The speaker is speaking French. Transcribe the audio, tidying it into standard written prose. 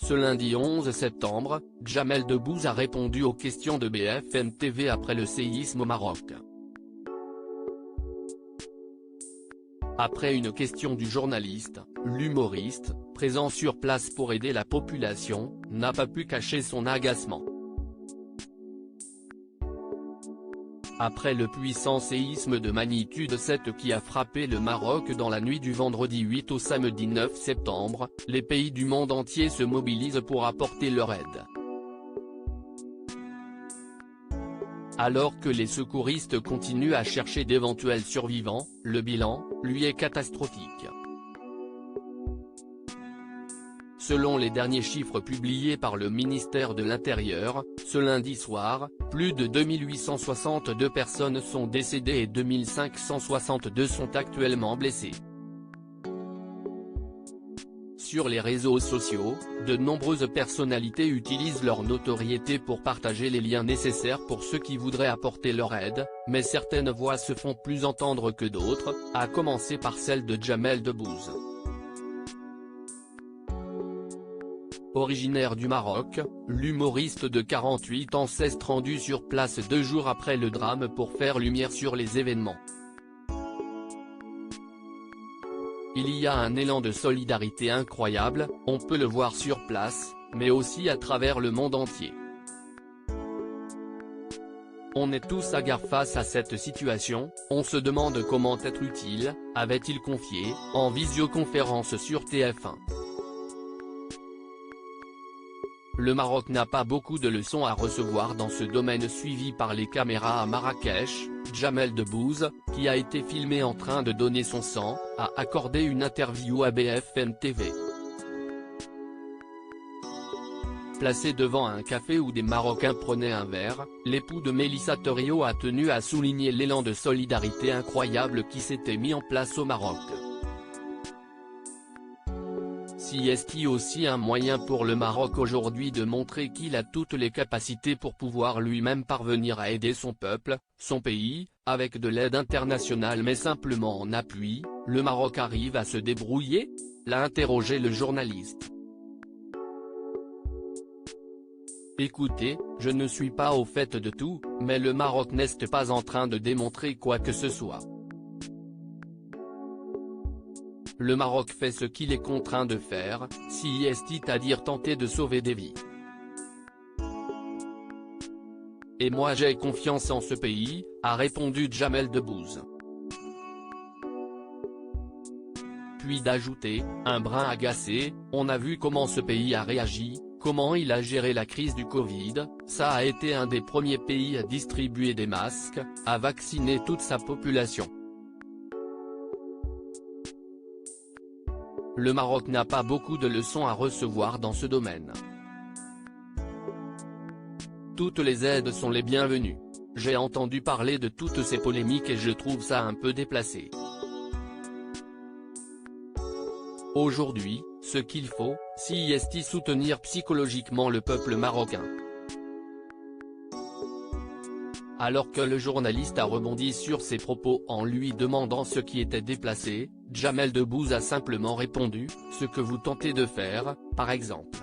Ce lundi 11 septembre, Jamel Debbouze a répondu aux questions de BFM TV après le séisme au Maroc. Après une question du journaliste, l'humoriste, présent sur place pour aider la population, n'a pas pu cacher son agacement. Après le puissant séisme de magnitude 7 qui a frappé le Maroc dans la nuit du vendredi 8 au samedi 9 septembre, les pays du monde entier se mobilisent pour apporter leur aide. Alors que les secouristes continuent à chercher d'éventuels survivants, le bilan, lui, est catastrophique. Selon les derniers chiffres publiés par le ministère de l'Intérieur, ce lundi soir, plus de 2862 personnes sont décédées et 2562 sont actuellement blessées. Sur les réseaux sociaux, de nombreuses personnalités utilisent leur notoriété pour partager les liens nécessaires pour ceux qui voudraient apporter leur aide, mais certaines voix se font plus entendre que d'autres, à commencer par celle de Jamel Debbouze. Originaire du Maroc, l'humoriste de 48 ans s'est rendu sur place 2 jours après le drame pour faire lumière sur les événements. Il y a un élan de solidarité incroyable, on peut le voir sur place, mais aussi à travers le monde entier. On est tous hagards face à cette situation, on se demande comment être utile, avait-il confié, en visioconférence sur TF1. Le Maroc n'a pas beaucoup de leçons à recevoir dans ce domaine. Suivi par les caméras à Marrakech, Jamel Debbouze, qui a été filmé en train de donner son sang, a accordé une interview à BFM TV. Placé devant un café où des Marocains prenaient un verre, l'époux de Mélissa Thériault a tenu à souligner l'élan de solidarité incroyable qui s'était mis en place au Maroc. Si est aussi un moyen pour le Maroc aujourd'hui de montrer qu'il a toutes les capacités pour pouvoir lui-même parvenir à aider son peuple, son pays, avec de l'aide internationale mais simplement en appui, le Maroc arrive à se débrouiller ? L'a interrogé le journaliste. Écoutez, je ne suis pas au fait de tout, mais le Maroc n'est pas en train de démontrer quoi que ce soit. Le Maroc fait ce qu'il est contraint de faire, c'est-à-dire tenter de sauver des vies. Et moi j'ai confiance en ce pays, a répondu Jamel Debbouze. Puis d'ajouter, un brin agacé, on a vu comment ce pays a réagi, comment il a géré la crise du Covid, ça a été un des premiers pays à distribuer des masques, à vacciner toute sa population. Le Maroc n'a pas beaucoup de leçons à recevoir dans ce domaine. Toutes les aides sont les bienvenues. J'ai entendu parler de toutes ces polémiques et je trouve ça un peu déplacé. Aujourd'hui, ce qu'il faut, c'est soutenir psychologiquement le peuple marocain. Alors que le journaliste a rebondi sur ses propos en lui demandant ce qui était déplacé, Jamel Debbouze a simplement répondu, ce que vous tentez de faire, par exemple.